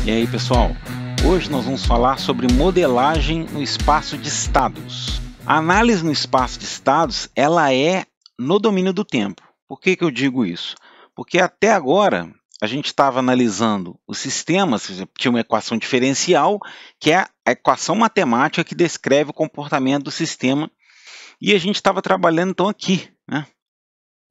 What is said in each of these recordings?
E aí, pessoal? Hoje nós vamos falar sobre modelagem no espaço de estados. A análise no espaço de estados, ela é no domínio do tempo. Por que eu digo isso? Porque até agora a gente estava analisando os sistemas, tinha uma equação diferencial, que é a equação matemática que descreve o comportamento do sistema, e a gente estava trabalhando então aqui, né,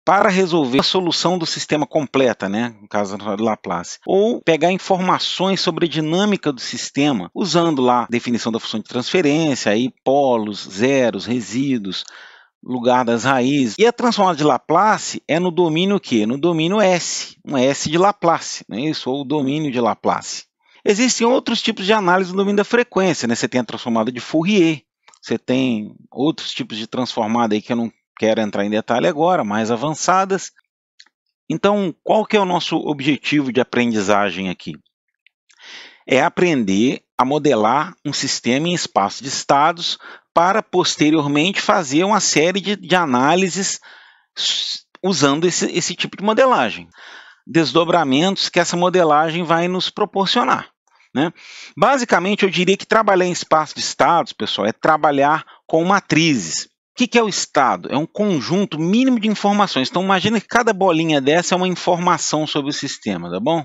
para resolver a solução do sistema completa, né, no caso de Laplace, ou pegar informações sobre a dinâmica do sistema, usando lá a definição da função de transferência, aí polos, zeros, resíduos, lugar das raízes. E a transformada de Laplace é no domínio o quê? No domínio S, um S de Laplace, não é isso? Ou o domínio de Laplace. Existem outros tipos de análise no domínio da frequência, né? Você tem a transformada de Fourier, você tem outros tipos de transformada aí que eu não quero entrar em detalhe agora, mais avançadas. Então, qual que é o nosso objetivo de aprendizagem aqui? É aprender a modelar um sistema em espaço de estados para, posteriormente, fazer uma série de análises usando esse tipo de modelagem. Desdobramentos que essa modelagem vai nos proporcionar, né? Basicamente, eu diria que trabalhar em espaço de estados, pessoal, é trabalhar com matrizes. O que é o estado? É um conjunto mínimo de informações. Então, imagina que cada bolinha dessa é uma informação sobre o sistema, tá bom?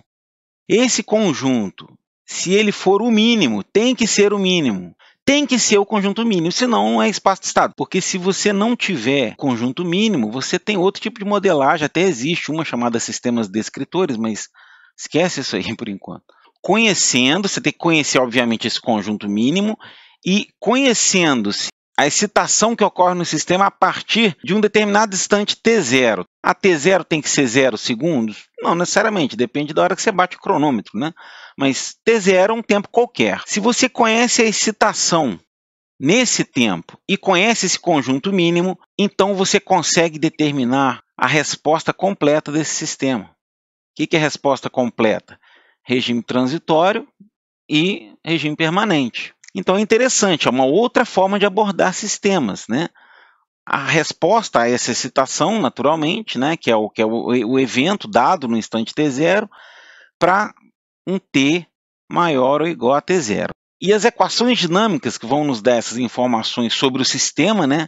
Esse conjunto, se ele for o mínimo, tem que ser o mínimo. Tem que ser o conjunto mínimo, senão não é espaço de estado. Porque se você não tiver conjunto mínimo, você tem outro tipo de modelagem, até existe uma chamada sistemas descritores, mas esquece isso aí por enquanto. Conhecendo, você tem que conhecer, obviamente, esse conjunto mínimo, e conhecendo-se a excitação que ocorre no sistema a partir de um determinado instante t0. A t0 tem que ser 0 segundos? Não necessariamente, depende da hora que você bate o cronômetro, né? Mas t0 é um tempo qualquer. Se você conhece a excitação nesse tempo e conhece esse conjunto mínimo, então você consegue determinar a resposta completa desse sistema. O que é resposta completa? Regime transitório e regime permanente. Então é interessante, é uma outra forma de abordar sistemas, né? A resposta a essa excitação, naturalmente, né, que é o evento dado no instante t0, para um t maior ou igual a t0. E as equações dinâmicas que vão nos dar essas informações sobre o sistema, né,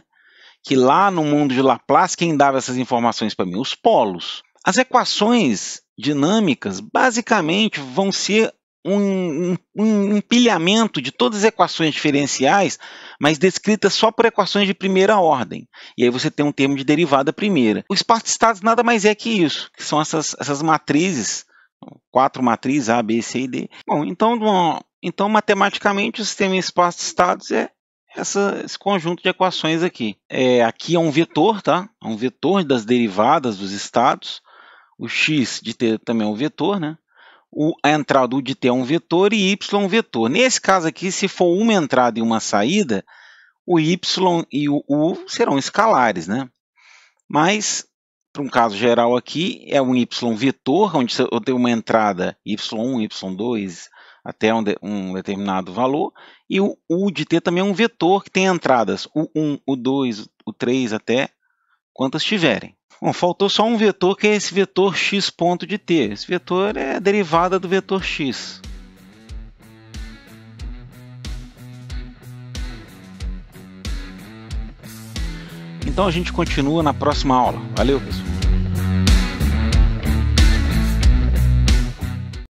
que lá no mundo de Laplace, quem dava essas informações para mim? Os polos. As equações dinâmicas, basicamente, vão ser um empilhamento de todas as equações diferenciais, mas descritas só por equações de primeira ordem. E aí você tem um termo de derivada primeira. O espaço de estados nada mais é que isso, que são essas matrizes, 4 matrizes, A, B, C e D. Bom, então matematicamente, o sistema em espaço de estados é esse conjunto de equações aqui. Aqui é um vetor, tá? É um vetor das derivadas dos estados. O x de t também é um vetor, né? A entrada U de t é um vetor e y um vetor. Nesse caso aqui, se for uma entrada e uma saída, o y e o u serão escalares, né? Mas, para um caso geral aqui, é um y vetor, onde eu tenho uma entrada y1, y2, até um determinado valor, e o u de t também é um vetor que tem entradas u1, u2, u3, até quantas tiverem. Bom, faltou só um vetor, que é esse vetor x ponto de t. Esse vetor é a derivada do vetor x. Então a gente continua na próxima aula. Valeu, pessoal!